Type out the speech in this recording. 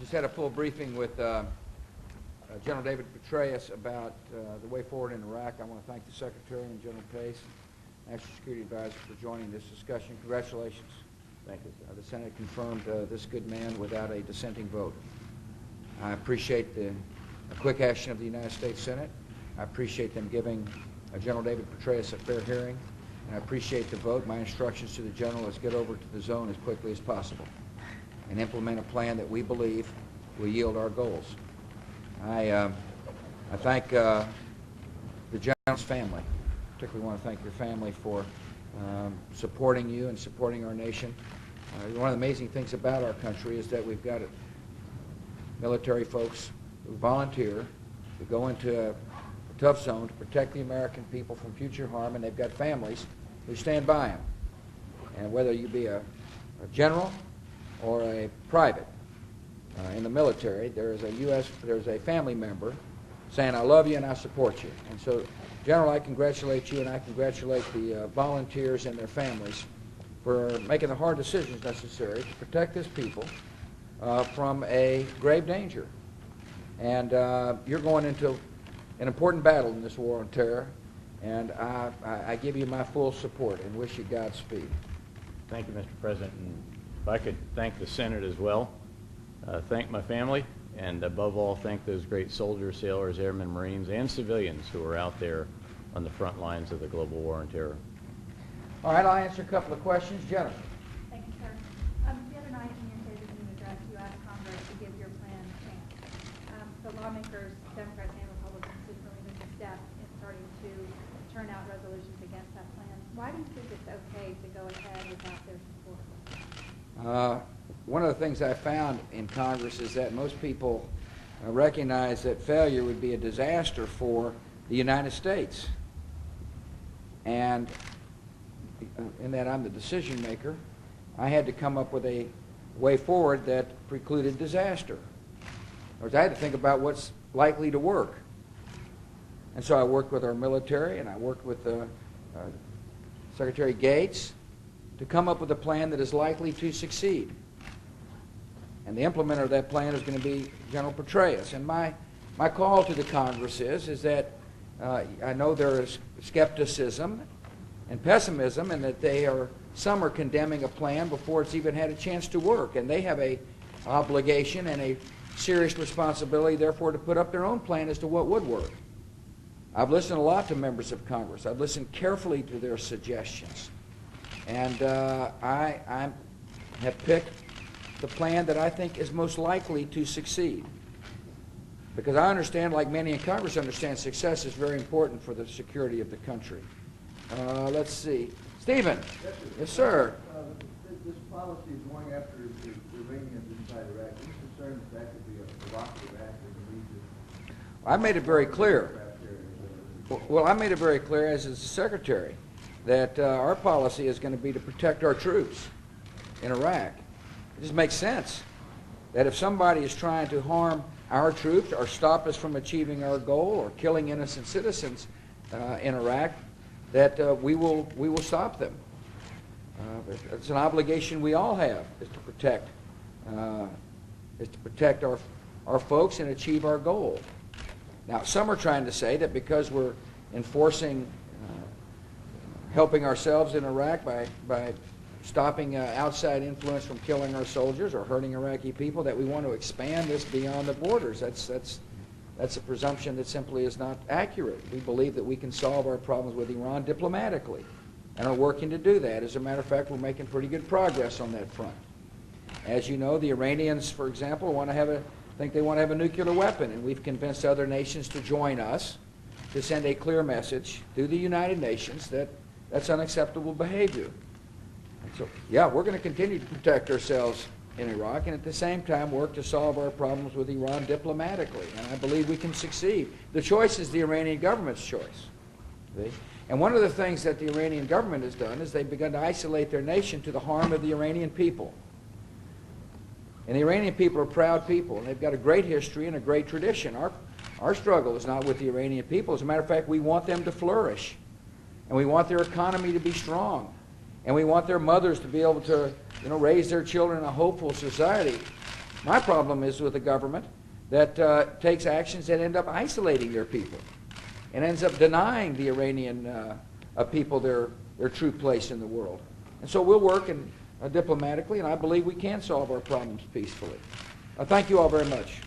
Just had a full briefing with General David Petraeus about the way forward in Iraq. I want to thank the Secretary and General Pace, National Security Advisor, for joining this discussion. Congratulations. Thank you, sir. The Senate confirmed this good man without a dissenting vote. I appreciate the quick action of the United States Senate. I appreciate them giving General David Petraeus a fair hearing. And I appreciate the vote. My instructions to the General is get over to the zone as quickly as possible and implement a plan that we believe will yield our goals. I thank the General's family. Particularly want to thank your family for supporting you and supporting our nation. One of the amazing things about our country is that we've got military folks who volunteer to go into a tough zone to protect the American people from future harm, and they've got families who stand by them. And whether you be a general or a private in the military, there's a family member saying, I love you and I support you. And so, General, I congratulate you and I congratulate the volunteers and their families for making the hard decisions necessary to protect this people from a grave danger. And you're going into an important battle in this war on terror, and I give you my full support and wish you Godspeed. Thank you, Mr. President. And if I could thank the Senate as well, thank my family, and above all, thank those great soldiers, sailors, airmen, Marines, and civilians who are out there on the front lines of the global war on terror. All right, I'll answer a couple of questions. Jennifer. Thank you, sir. The other night in your State of the Union address, you asked Congress to give your plan a chance. The lawmakers, Democrats and Republicans, didn't really make a step in starting to turn out resolutions against that plan. Why do you think it's okay to go ahead without their support? One of the things I found in Congress is that most people recognize that failure would be a disaster for the United States. And in that I'm the decision maker, I had to come up with a way forward that precluded disaster. Or I had to think about what's likely to work. And so I worked with our military and I worked with Secretary Gates to come up with a plan that is likely to succeed. And the implementer of that plan is going to be General Petraeus. And my call to the Congress is that I know there is skepticism and pessimism, and that some are condemning a plan before it's even had a chance to work. And they have a obligation and a serious responsibility, therefore, to put up their own plan as to what would work. I've listened a lot to members of Congress. I've listened carefully to their suggestions. And I have picked the plan that I think is most likely to succeed. Because I understand, like many in Congress understand, success is very important for the security of the country. Let's see. Stephen. Yes, sir. This policy is going after the Iranians inside Iraq. Are you concerned that could be a provocative act in the region? I made it very clear. Well, I made it very clear, as is the Secretary, that our policy is going to be to protect our troops in Iraq. It just makes sense that if somebody is trying to harm our troops or stop us from achieving our goal or killing innocent citizens in Iraq, that we will stop them. It's an obligation we all have, is to protect our folks and achieve our goal. Now, some are trying to say that because we're enforcing, helping ourselves in Iraq by stopping outside influence from killing our soldiers or hurting Iraqi people, that we want to expand this beyond the borders. That's a presumption that simply is not accurate. We believe that we can solve our problems with Iran diplomatically and are working to do that. As a matter of fact, we're making pretty good progress on that front. As you know, the Iranians, for example, think they want to have a nuclear weapon, and we've convinced other nations to join us to send a clear message through the United Nations that that's unacceptable behavior. So, yeah, we're going to continue to protect ourselves in Iraq and at the same time work to solve our problems with Iran diplomatically. And I believe we can succeed. The choice is the Iranian government's choice. See? And one of the things that the Iranian government has done is they've begun to isolate their nation to the harm of the Iranian people. And the Iranian people are proud people, and they've got a great history and a great tradition. Our struggle is not with the Iranian people. As a matter of fact, we want them to flourish. And we want their economy to be strong. And we want their mothers to be able to, raise their children in a hopeful society. My problem is with a government that takes actions that end up isolating their people and ends up denying the Iranian people their true place in the world. And so we'll work diplomatically, and I believe we can solve our problems peacefully. Thank you all very much.